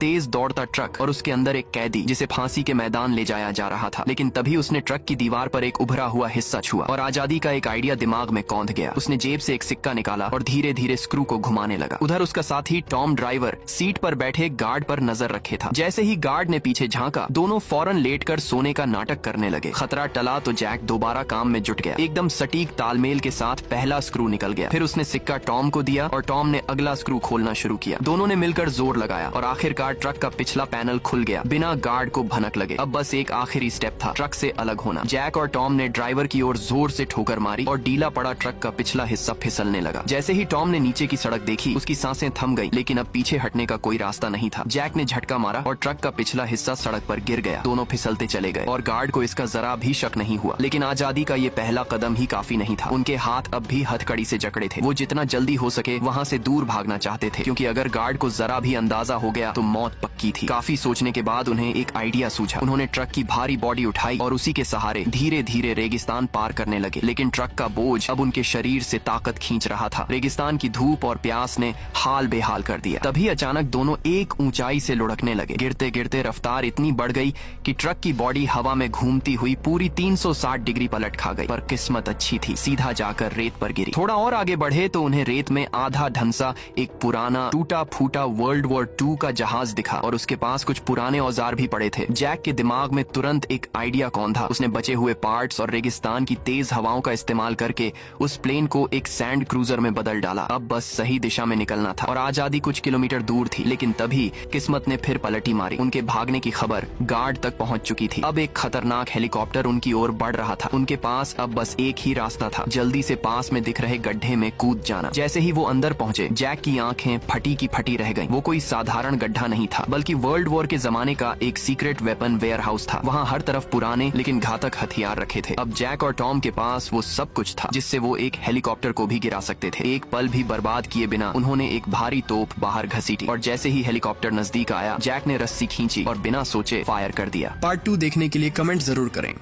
तेज दौड़ता ट्रक और उसके अंदर एक कैदी जिसे फांसी के मैदान ले जाया जा रहा था। लेकिन तभी उसने ट्रक की दीवार पर एक उभरा हुआ हिस्सा छुआ और आजादी का एक आइडिया दिमाग में कौंध गया। उसने जेब से एक सिक्का निकाला और धीरे धीरे स्क्रू को घुमाने लगा। उधर उसका साथी टॉम ड्राइवर सीट पर बैठे गार्ड पर नजर रखे था। जैसे ही गार्ड ने पीछे झांका, दोनों फौरन लेटकर सोने का नाटक करने लगे। खतरा टला तो जैक दोबारा काम में जुट गया। एकदम सटीक तालमेल के साथ पहला स्क्रू निकल गया। फिर उसने सिक्का टॉम को दिया और टॉम ने अगला स्क्रू खोलना शुरू किया। दोनों ने मिलकर जोर लगाया और आखिरकार ट्रक का पिछला पैनल खुल गया बिना गार्ड को भनक लगे। अब बस एक आखिरी स्टेप था, ट्रक से अलग होना। जैक और टॉम ने ड्राइवर की ओर जोर से ठोकर मारी और डीला पड़ा ट्रक का पिछला हिस्सा फिसलने लगा। जैसे ही टॉम ने नीचे की सड़क देखी, उसकी सांसें थम गई, लेकिन अब पीछे हटने का कोई रास्ता नहीं था। जैक ने झटका मारा और ट्रक का पिछला हिस्सा सड़क पर गिर गया। दोनों फिसलते चले गए और गार्ड को इसका जरा भी शक नहीं हुआ। लेकिन आजादी का ये पहला कदम ही काफी नहीं था। उनके हाथ अब भी हथकड़ी से जकड़े थे। वो जितना जल्दी हो सके वहाँ से दूर भागना चाहते थे, क्योंकि अगर गार्ड को जरा भी अंदाजा हो गया तो मौत पक्की थी। काफी सोचने के बाद उन्हें एक आइडिया सूझा। उन्होंने ट्रक की भारी बॉडी उठाई और उसी के सहारे धीरे धीरे रेगिस्तान पार करने लगे। लेकिन ट्रक का बोझ अब उनके शरीर से ताकत खींच रहा था। रेगिस्तान की धूप और प्यास ने हाल बेहाल कर दिया। तभी अचानक दोनों एक ऊंचाई से लुढ़कने लगे। गिरते गिरते रफ्तार इतनी बढ़ गई कि ट्रक की बॉडी हवा में घूमती हुई पूरी 360 डिग्री पलट खा गई। पर किस्मत अच्छी थी, सीधा जाकर रेत पर गिरी। थोड़ा और आगे बढ़े तो उन्हें रेत में आधा ढंसा एक पुराना टूटा फूटा वर्ल्ड वॉर 2 का जहाज दिखा और उसके पास कुछ पुराने औजार भी पड़े थे। जैक के दिमाग में तुरंत एक आइडिया कौंधा। उसने बचे हुए पार्ट्स और रेगिस्तान की तेज हवाओं का इस्तेमाल करके उस प्लेन को एक सैंड क्रूजर में बदल डाला। अब बस सही दिशा में निकलना था और आजादी कुछ किलोमीटर दूर थी। लेकिन तभी किस्मत ने फिर पलटी मारी। उनके भागने की खबर गार्ड तक पहुंच चुकी थी। अब एक खतरनाक हेलीकॉप्टर उनकी ओर बढ़ रहा था। उनके पास अब बस एक ही रास्ता था, जल्दी से पास में दिख रहे गड्ढे में कूद जाना। जैसे ही वो अंदर पहुंचे, जैक की आंखें फटी की फटी रह गईं। वो कोई साधारण गड्ढा नहीं था, बल्कि वर्ल्ड वॉर के जमाने का एक सीक्रेट वेपन वेयर हाउस था। वहाँ हर तरफ पुराने लेकिन घातक हथियार रखे थे। अब जैक और टॉम के पास वो सब कुछ था जिससे वो एक हेलीकॉप्टर को भी गिरा सकते थे। एक पल भी बर्बाद किए बिना उन्होंने एक भारी तोप बाहर घसीटी और जैसे ही हेलीकॉप्टर नजदीक आया, जैक ने रस्सी खींची और बिना सोचे फायर कर दिया। पार्ट 2 देखने के लिए कमेंट जरूर करें।